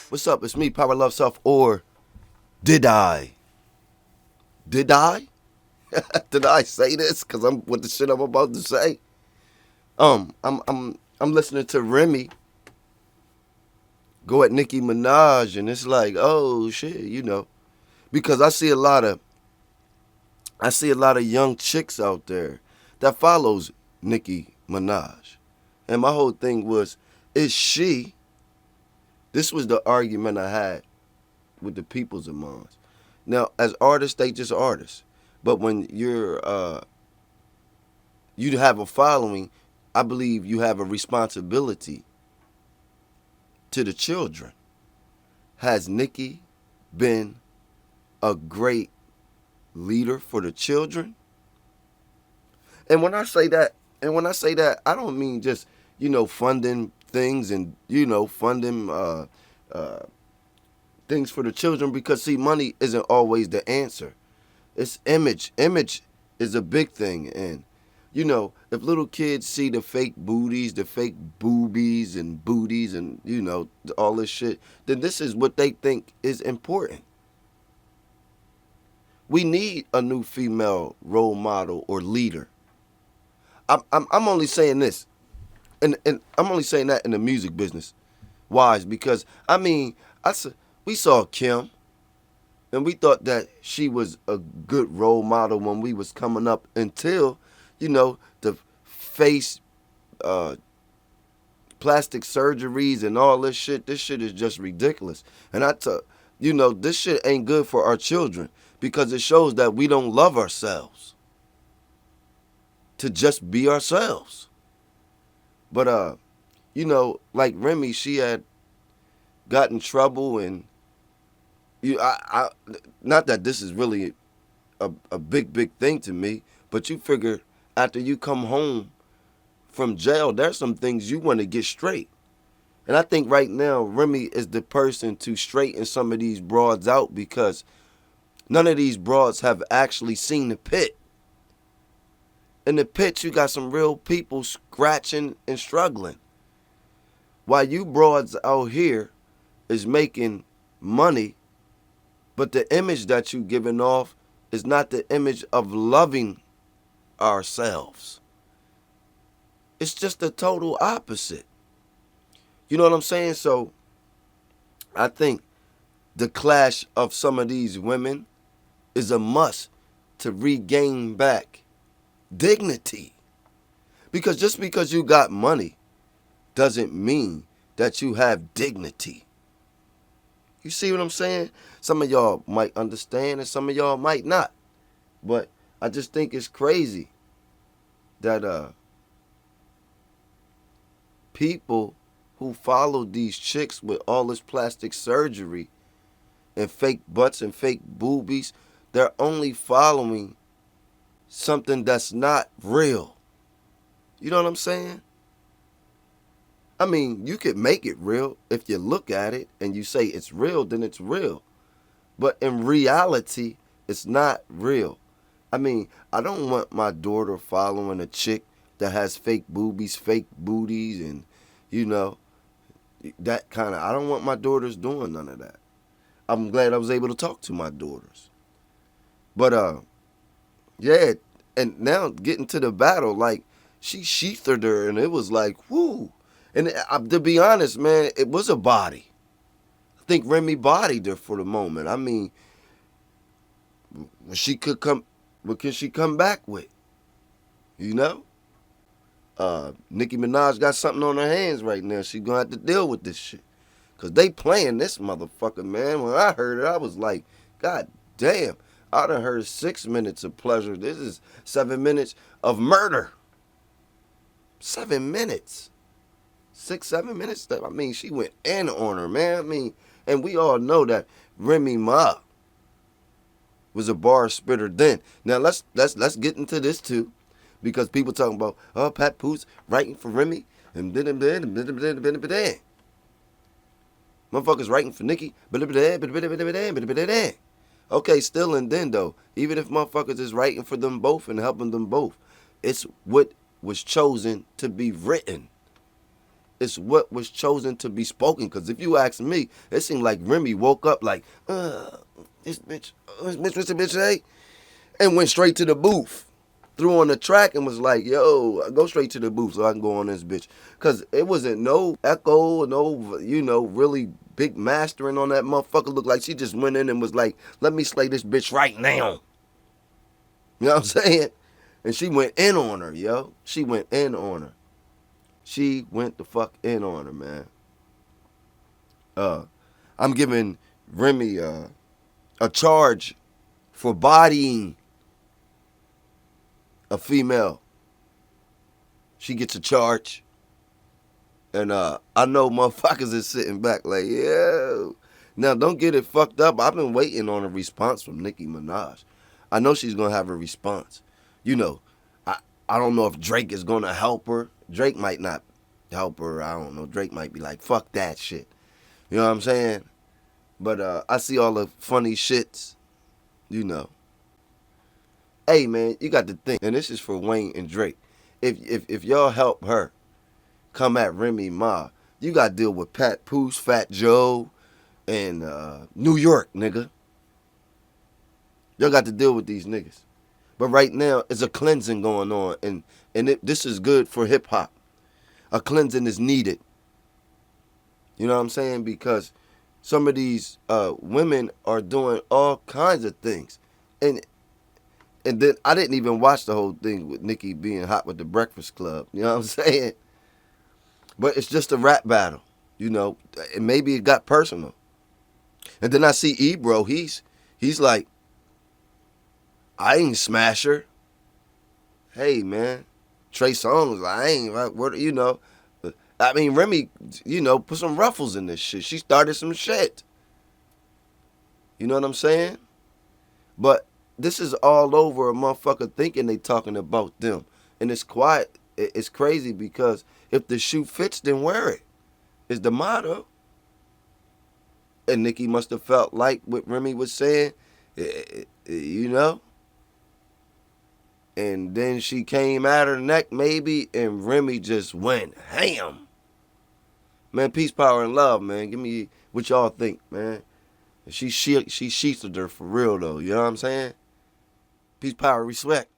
What's up? It's me, Power Love Self, or did I? Did I? Did I say this? Cause I'm with the shit I'm about to say. I'm listening to Remy go at Nicki Minaj, and it's like, oh shit, because I see a lot of young chicks out there that follows Nicki Minaj, and my whole thing was, is she? This was the argument I had with the peoples of Mons. Now, as artists, they just artists. But when you have a following, I believe you have a responsibility to the children. Has Nicki been a great leader for the children? And when I say that, I don't mean just funding things and funding things for the children, because see, money isn't always the answer. It's image. Image is a big thing. And, if little kids see the fake booties, the fake boobies and booties and, all this shit, then this is what they think is important. We need a new female role model or leader. I'm only saying this, and I'm only saying that in the music business. Why? Because, we saw Kim, and we thought that she was a good role model when we was coming up until, the face plastic surgeries and all this shit. This shit is just ridiculous. And this shit ain't good for our children, because it shows that we don't love ourselves to just be ourselves. But, like Remy, she had got in trouble, and not that this is really a big thing to me, but you figure after you come home from jail, there's some things you want to get straight. And I think right now, Remy is the person to straighten some of these broads out, because none of these broads have actually seen the pit. In the pit, you got some real people scratching and struggling. While you broads out here is making money, but the image that you giving off is not the image of loving ourselves. It's just the total opposite. You know what I'm saying? So I think the clash of some of these women is a must to regain back dignity. Because just because you got money doesn't mean that you have dignity. You see what I'm saying? Some of y'all might understand and some of y'all might not. But I just think it's crazy that people who follow these chicks with all this plastic surgery and fake butts and fake boobies, they're only following something that's not real. You know what I'm saying? You could make it real if you look at it and you say it's real, then it's real. But in reality, it's not real. I don't want my daughter following a chick that has fake boobies, fake booties, and, that kind of, I don't want my daughters doing none of that. I'm glad I was able to talk to my daughters. But, yeah, and now getting to the battle, like, she sheathered her, and it was like, whoo. And to be honest, man, it was a body. I think Remy bodied her for the moment. What can she come back with? Nicki Minaj got something on her hands right now. She gonna have to deal with this shit. Cause they playing this motherfucker, man. When I heard it, I was like, God damn. I done heard 6 minutes of pleasure. This is 7 minutes of murder. 7 minutes. 6, 7 minutes. She went in on her, man. And we all know that Remy Ma was a bar spitter then. Now let's get into this too, because people talking about, oh, Pat Poots writing for Remy and motherfuckers writing for Nicki. Okay, still and then though, even if motherfuckers is writing for them both and helping them both, it's what was chosen to be written. It's what was chosen to be spoken. Because if you ask me, it seemed like Remy woke up like, this bitch, what's the bitch say? And went straight to the booth. Threw on the track and was like, yo, go straight to the booth so I can go on this bitch. Because it wasn't no echo, no, really big mastering on that motherfucker. Looked like she just went in and was like, let me slay this bitch right now. You know what I'm saying? And she went in on her, yo. She went in on her. She went the fuck in on her, man. I'm giving Remy a charge for bodying a female. She gets a charge. And I know motherfuckers is sitting back like, yeah. Now, don't get it fucked up. I've been waiting on a response from Nicki Minaj. I know she's going to have a response. I don't know if Drake is going to help her. Drake might not help her. I don't know. Drake might be like, fuck that shit. You know what I'm saying? But I see all the funny shits, Hey, man, you got to think, and this is for Wayne and Drake. If y'all help her come at Remy Ma, you got to deal with Pat Poose, Fat Joe, and New York, nigga. Y'all got to deal with these niggas. But right now, it's a cleansing going on, and this is good for hip-hop. A cleansing is needed. You know what I'm saying? Because some of these women are doing all kinds of things. And then I didn't even watch the whole thing with Nicki being hot with the Breakfast Club. You know what I'm saying? But it's just a rap battle. And maybe it got personal. And then I see Ebro, he's like, I ain't smash her. Hey, man. Trey Songz, I ain't, what. I mean, Remy, put some ruffles in this shit. She started some shit. You know what I'm saying? But this is all over a motherfucker thinking they talking about them. And it's quiet. It's crazy because if the shoe fits, then wear it. Is the motto. And Nicki must have felt like what Remy was saying, And then she came at her neck maybe, and Remy just went ham. Man, peace, power, and love, man. Give me what y'all think, man. She sheathed her for real, though. You know what I'm saying? Peace, power, respect.